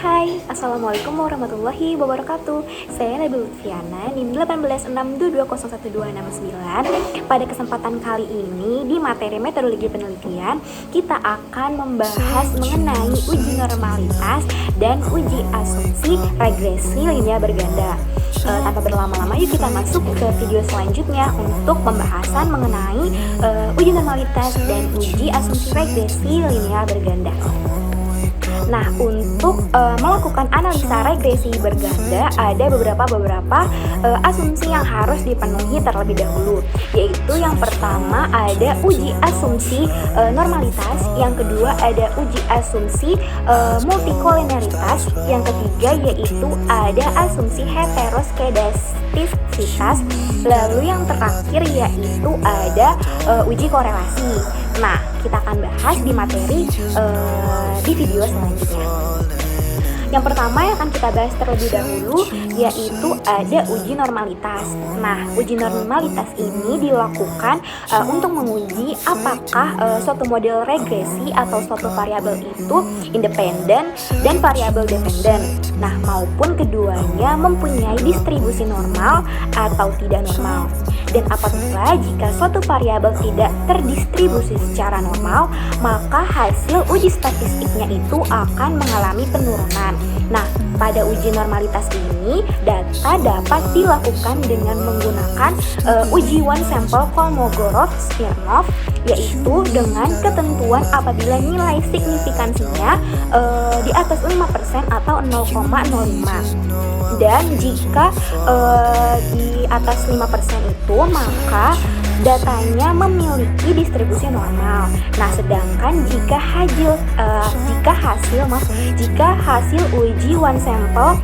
Hai, Assalamualaikum warahmatullahi wabarakatuh. Saya Nabil Lutfiana, NIM 1862201269. Pada kesempatan kali ini, di materi metodologi penelitian, kita akan membahas mengenai uji normalitas dan uji asumsi regresi linear berganda. Tanpa berlama-lama, yuk kita masuk ke video selanjutnya untuk pembahasan mengenai uji normalitas dan uji asumsi regresi linear berganda. Nah, untuk melakukan analisa regresi berganda ada beberapa asumsi yang harus dipenuhi terlebih dahulu, yaitu yang pertama ada uji asumsi normalitas, yang kedua ada uji asumsi multikolinearitas, yang ketiga yaitu ada asumsi heteroskedastisitas, lalu yang terakhir yaitu ada uji korelasi. Nah, kita akan bahas di materi di video selanjutnya. Yang pertama yang akan kita bahas terlebih dahulu yaitu ada uji normalitas. Nah, uji normalitas ini dilakukan untuk menguji apakah suatu model regresi atau suatu variabel itu independen dan variabel dependen. Nah, maupun keduanya mempunyai distribusi normal atau tidak normal. Dan apabila jika suatu variabel tidak terdistribusi secara normal, maka hasil uji statistiknya itu akan mengalami penurunan. Nah, pada uji normalitas ini, data dapat dilakukan dengan menggunakan uji one sample Kolmogorov-Smirnov, yaitu dengan ketentuan apabila nilai signifikansinya di atas 5% atau 0,05. Dan jika di atas 5% itu, maka datanya memiliki distribusi normal. Nah, sedangkan jika hasil uji one sample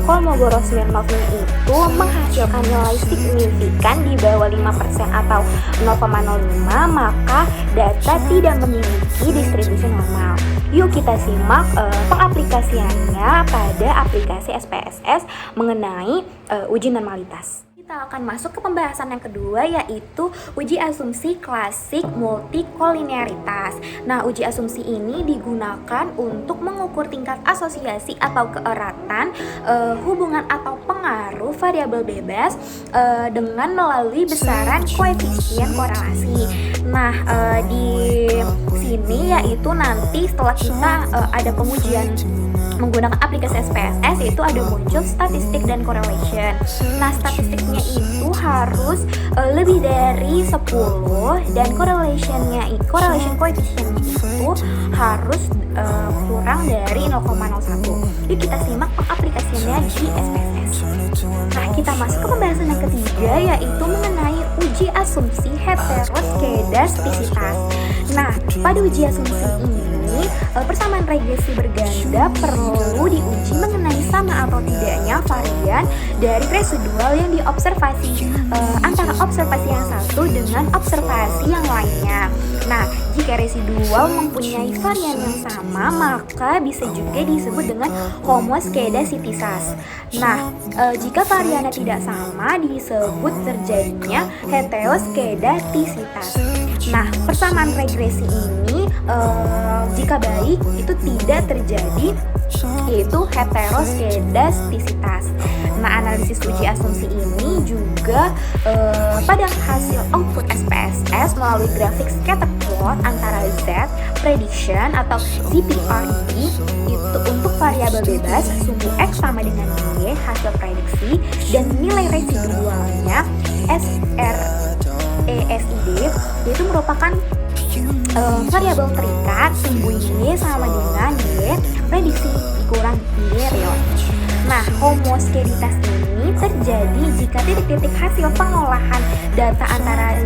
Kolmogorov-Smirnovnya itu menghasilkan nilai signifikan di bawah 5% atau 0,05, maka data tidak memiliki distribusi normal. Yuk kita simak pengaplikasiannya pada aplikasi SPSS mengenai uji normalitas. Kita akan masuk ke pembahasan yang kedua, yaitu uji asumsi klasik multikolinearitas. Nah, uji asumsi ini digunakan untuk mengukur tingkat asosiasi atau keeratan hubungan atau pengaruh variabel bebas dengan melalui besaran koefisien korelasi. Nah, di sini yaitu nanti setelah kita ada pengujian menggunakan aplikasi SPSS, itu ada muncul statistik dan correlation. Nah, statistiknya itu harus lebih dari 10 dan correlation coefficient itu harus kurang dari 0,01. Yuk kita simak pengaplikasiannya di SPSS. Nah, kita masuk ke pembahasan yang ketiga, yaitu mengenai uji asumsi heteroskedastisitas. Nah, pada uji asumsi ini, persamaan regresi berganda perlu diuji mengenai sama atau tidaknya varian dari residual yang diobservasi antara observasi yang satu dengan observasi yang lainnya. Nah, jika residual mempunyai varian yang sama, maka bisa juga disebut dengan homoskedastisitas. Nah, jika variannya tidak sama, disebut terjadinya heteroskedastisitas. Nah, persamaan regresi ini jika baik itu tidak terjadi, yaitu heteroskedastisitas. Nah, analisis uji asumsi ini juga pada hasil output SPSS melalui grafik scatter plot antara Z prediction atau ZPR ini itu untuk variabel bebas sumbu X sama dengan Y hasil prediksi, dan nilai residualnya SRESID yaitu merupakan variabel terikat sumbu Y sama dengan Y prediksi dikurang Y real. Nah, homoskedasitas ini terjadi jika titik-titik hasil pengolahan data antara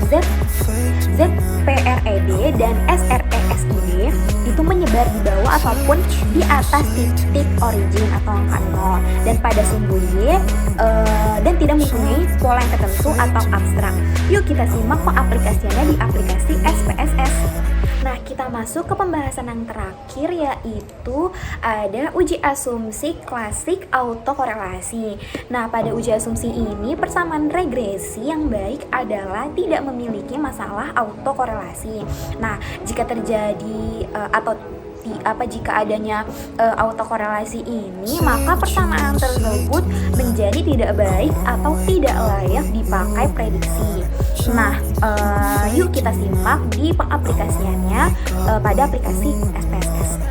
ZPRED dan SRESID itu menyebar di bawah ataupun di atas titik origin atau angka 0 dan pada sumbu Y dan tidak mempunyai pola yang tertentu atau abstrak. Yuk kita simak pengaplikasiannya di aplikasi SPSS. Nah, kita masuk ke pembahasan yang terakhir, yaitu ada uji asumsi klasik autokorelasi. Nah, pada uji asumsi ini persamaan regresi yang baik adalah tidak memiliki masalah autokorelasi. Nah, jika terjadi atau jika adanya autokorelasi ini, maka persamaan tersebut menjadi tidak baik atau tidak layak dipakai prediksi. Nah, yuk kita simak di pengaplikasiannya pada aplikasi SPSS.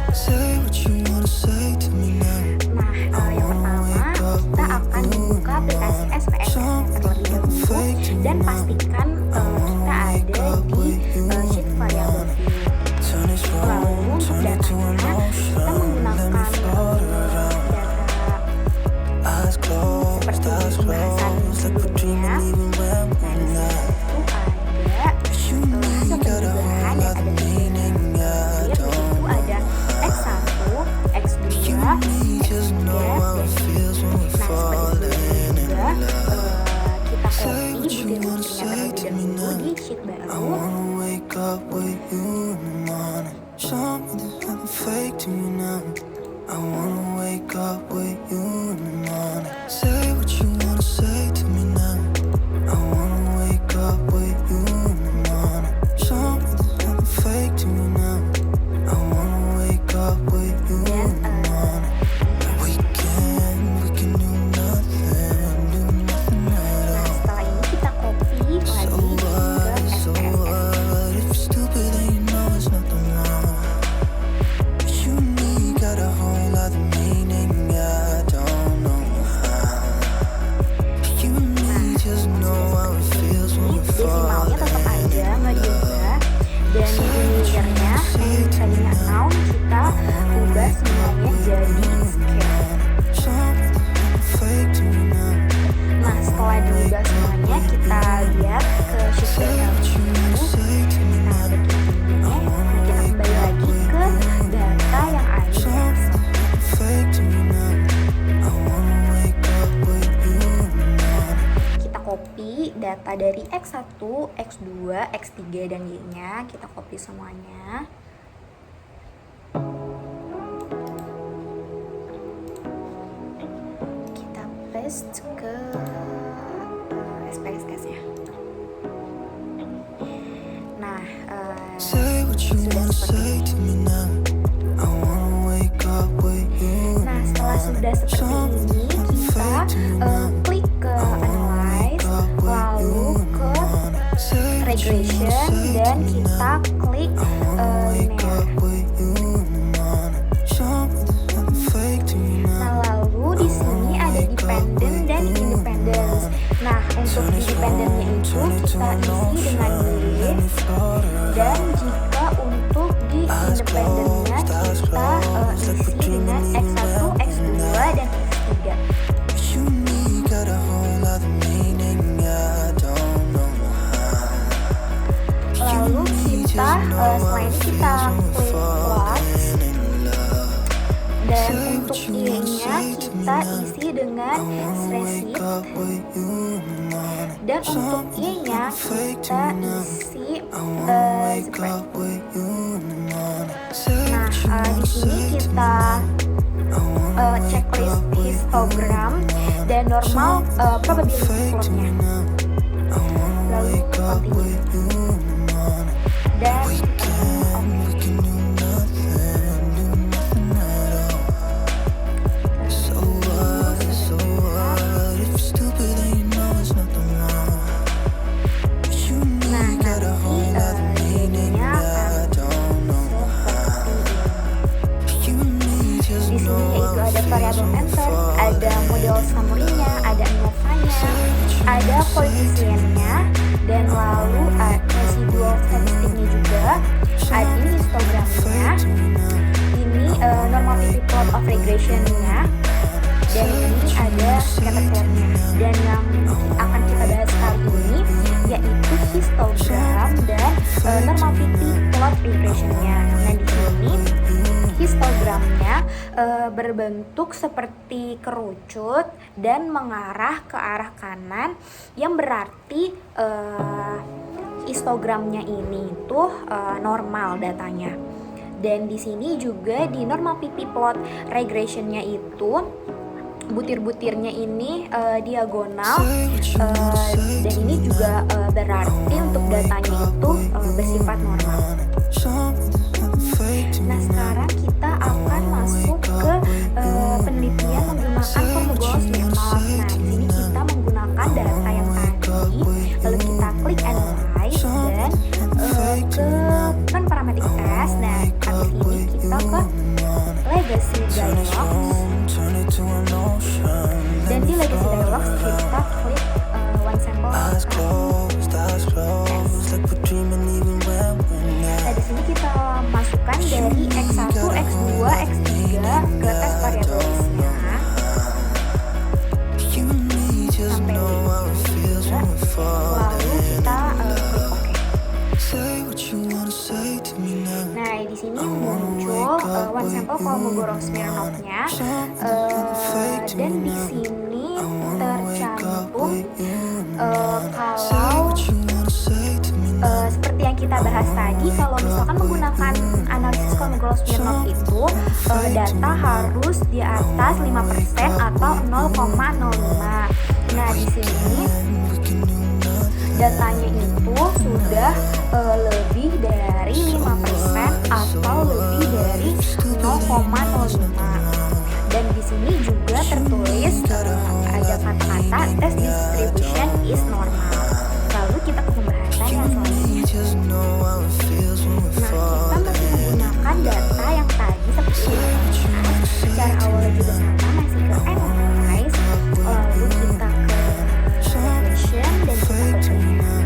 Nah, yang pertama kita akan membuka aplikasi SPSS terlebih dahulu dan pastikan kita ada di sheet variable view. Lalu untuk datanya kita menggunakan data seperti pembahasan sebelumnya. Nah, di situ ada hasil penjelasan dan ada yaitu ada X1, X2, X3, dan seperti itu juga kita copy butir-butirnya terlebih dahulu di sheet baru. I wanna wake up with you in the morning. Say what you wanna say to me now. I wanna wake up with you in the morning. Show me there's nothing fake to me now. I wanna wake up with you in the morning. We can do nothing at all. Setelah ini kita copy lagi ke SPSS. If you're stupid then you know there's nothing wrong. You and me got a whole other meaning, I don't know how. You and me just know how it feels when we fall. Desimalnya tetap aja, nggak diubah. Dan integernya yang tadinya 0 kita ubah semuanya jadi scale. Nah, setelah diubah semuanya, kita lihat ke sheet data. Nah, udah kita kembali lagi ke data yang ada di Excel. Kita copy data dari X1, X2, X3, dan Y-nya. Kita copy semuanya. Kita paste ke SPSS-nya. Nah, sudah seperti ini. Nah, setelah sudah seperti ini, kita klik ke Analyze, lalu ke Regression, dan kita klik Linear. Nah, lalu di sini ada Dependent dan Independence. Nah, untuk di Dependentnya itu kita isi dengan Y, dan jika untuk di Independentnya kita isi dengan X1, X2, dan X3. Lalu kita selain kita klik plot, dan untuk Y-nya kita isi dengan spreadsheet, dan untuk Y-nya kita isi spreadsheet. Nah, di sini kita checklist histogram dan normal probability plotnya. Lalu continue. Dan variabel enter, ada model summary-nya, ada ANOVA-nya, ada koefisiennya, dan lalu residual statistiknya juga, ada ini histogramnya, ini normativity plot of regression-nya, dan ini ada scatter plot-nya. Dan yang akan kita bahas kali ini yaitu histogram dan normativity plot regression-nya. Nah, di sini histogramnya berbentuk seperti kerucut dan mengarah ke arah kanan, yang berarti histogramnya ini itu normal datanya. Dan di sini juga di normativity plot regression-nya itu butir-butirnya ini diagonal, dan ini juga berarti untuk datanya itu bersifat normal. Nah, sekarang kita Next ini kita ke Legacy Dialogs, dan di Legacy Dialogs kita klik one sample. Nah di sini kita masukkan dari X1, X2, X3 ke tes variabel listnya sampai lalu kita klik OK. Nah di sini muncul one sample Kolmogorov Smirnovnya, dan di sini tercantum kalau seperti yang kita bahas tadi, kalau misalkan menggunakan analisis Kolmogorov Smirnov itu data harus di atas 5% atau 0,05. Nah di sini datanya itu sudah lebih dari 5% atau lebih dari 0,05. Dan di sini juga tertulis ada kata-kata test distribution is normal. Lalu kita ke pembahasan yang selanjutnya. Nah, kita masih menggunakan data yang tadi seperti ini. Secara awalnya juga sama, masih ke analyze, lalu kita ke regression dan kita ke linear.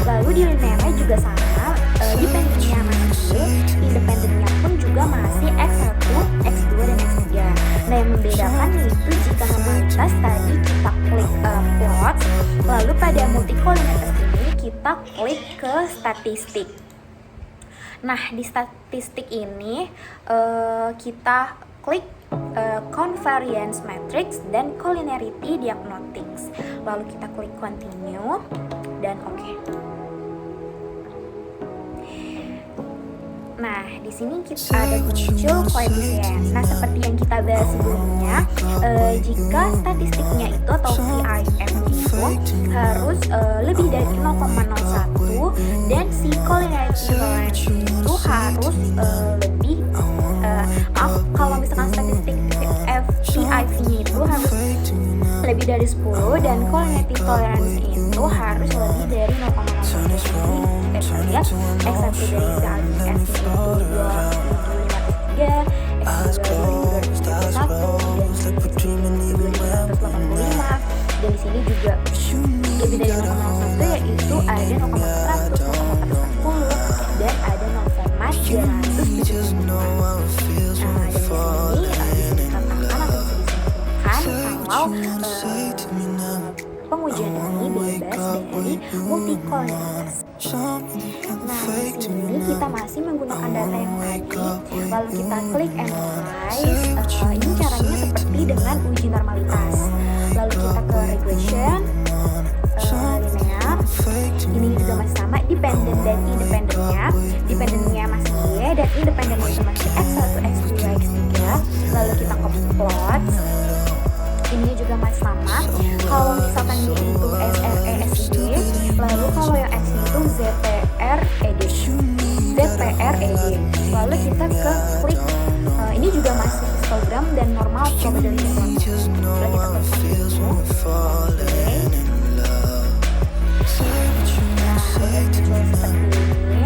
Lalu di linearnya juga sama, dependennya masih, independennya pun juga masih X1, X2, dan X3. Nah yang membedakan itu jika memangkas tadi kita klik plot, lalu pada multi-collinear test ini kita klik ke statistik. Nah di statistik ini kita klik covariance matrix dan collinearity diagnostics. Lalu kita klik continue dan OK. Nah, di sini kita ada muncul koefisien. Nah, seperti yang kita bahas sebelumnya, jika statistiknya itu atau VIF itu harus lebih dari 0,01 dan si collinearity tolerance itu harus lebih kalau misalkan statistik VIF-nya itu harus lebih dari 10 dan collinearity tolerance itu harus lebih dari 0,01. Kita lihat X1 dari VIF itu 2.503, X2 2.231, dan di sini juga lebih dari 0,01 yaitu ada 0,100, 0,410 dan ada 0,375. Nah, dan di sini bisa dikatakan atau bisa disimpulkan kalau pengujian ini bebas dari multi-collinear test. Nah, di sini kita masih menggunakan data yang tadi, lalu kita klik analyze. Ini caranya seperti dengan uji normalitas. Lalu kita ke regression, linear. Ini juga masih sama, dependent dan independennya. Dependennya masih Y dan independennya itu masih X1, X2, X3. Lalu kita ke plot. Ini juga masih sama. Kalau misalkan Y itu SRE, SID, lalu kalau yang X itu ZPR, ED. Lalu kita ke klik. Ini juga masih histogram dan normal probability plot. Lalu kita klik OK. Nah, muncul seperti ini.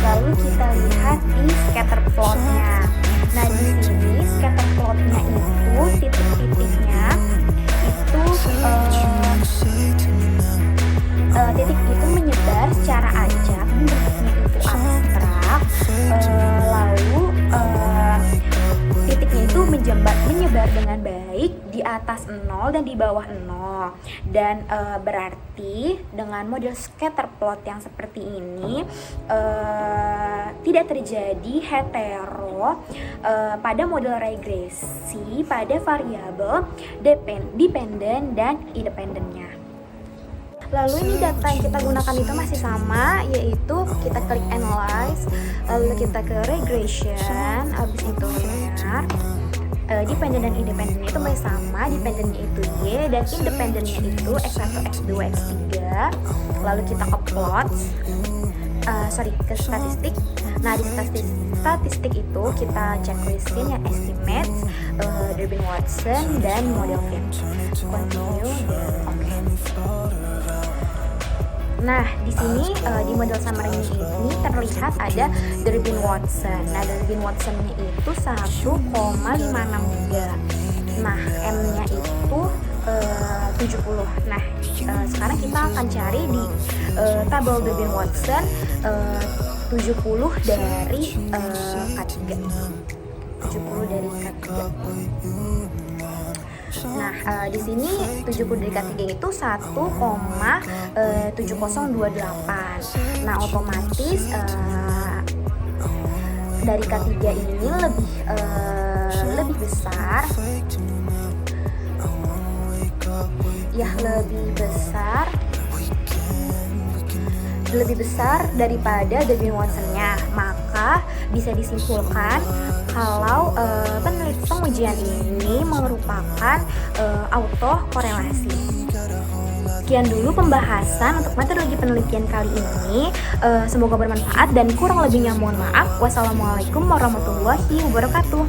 Lalu kita lihat di scatter plotnya. Nah di sini scatter plotnya itu titik-titiknya itu titik itu menyebar secara acak, bentuknya itu abstrak, lalu titiknya itu menyebar dengan baik di atas 0 dan di bawah 0. Dan berarti dengan model scatter plot yang seperti ini tidak terjadi hetero pada model regresi pada variabel dependent dan independennya. Lalu ini data yang kita gunakan itu masih sama, yaitu kita klik analyze, lalu kita ke regression, habis itu linear. Dependent dan independennya itu masih sama, dependennya itu Y dan independennya itu X1, X2, X3. Lalu kita ke plot, ke statistik. Nah di statistik itu kita checklistin yang estimates, Durbin-Watson dan model fit. Continue dan OK. Nah, di sini di model summary ini terlihat ada Durbin Watson. Nah, Durbin Watson-nya itu 1,563. Nah, M-nya itu 70. Nah, sekarang kita akan cari di tabel Durbin Watson 70 dari K3. 70 dari K3. Nah, di sini 70 dari K3 itu 1,7028. Nah, otomatis dari K3 ini lebih besar. Ya, lebih besar daripada Durbin Watson-nya. Maka bisa disimpulkan kalau pengujian ini merupakan autokorelasi. Sekian dulu pembahasan untuk metodologi penelitian kali ini. Semoga bermanfaat dan kurang lebihnya mohon maaf. Wassalamualaikum warahmatullahi wabarakatuh.